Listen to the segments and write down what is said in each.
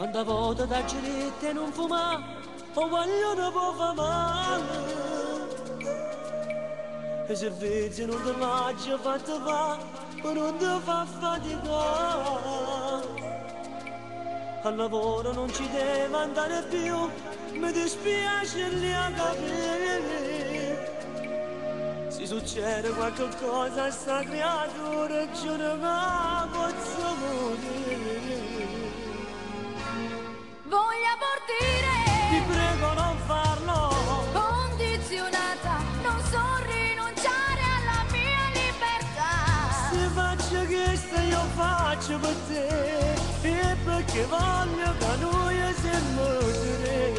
Quando voto da girette e non fuma, o voglio non può fare male. E se vedi non ti faccio fatto fa, ma non ti fa faticare. Al lavoro non ci devo andare più, mi dispiace lì a capire. Se succede qualche cosa a sta creatura, giuro che posso morire. Voglio partire, Ti prego non farlo, condizionata, non so rinunciare alla mia libertà. se faccio questo io faccio per te, e perché voglio che noi siamo tre.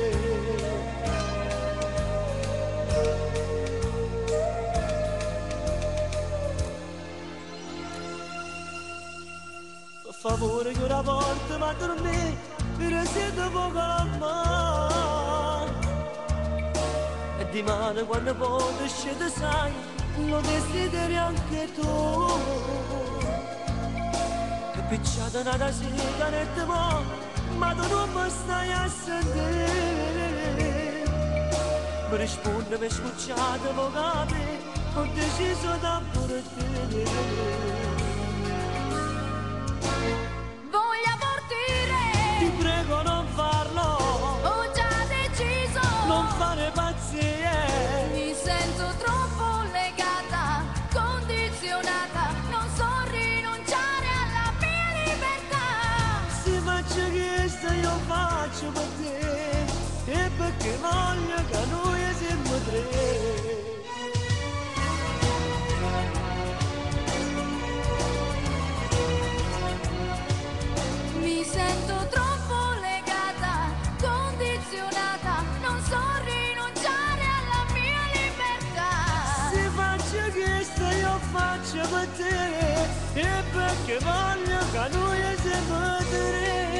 Per favore che una volta ma dormire, mi sento poco la mano. E di mano quando poi scende sai, lo desideri anche tu. Che picciata nata sigaretta mo, ma tu non mi stai a sentire. Mi risponde per scucciata vocale, ho deciso da pure te. Voglio partire, Ti prego non farlo, ho già deciso, non fare pazzie. mi sento troppo legata, condizionata, non so rinunciare alla mia libertà. Se faccio questo io faccio per te, e perché voglio che noi siamo tre. Mi sento troppo legata, condizionata, non so rinunciare alla mia libertà. Se faccio questo io faccio per te, e perché voglio che noi siamo tre.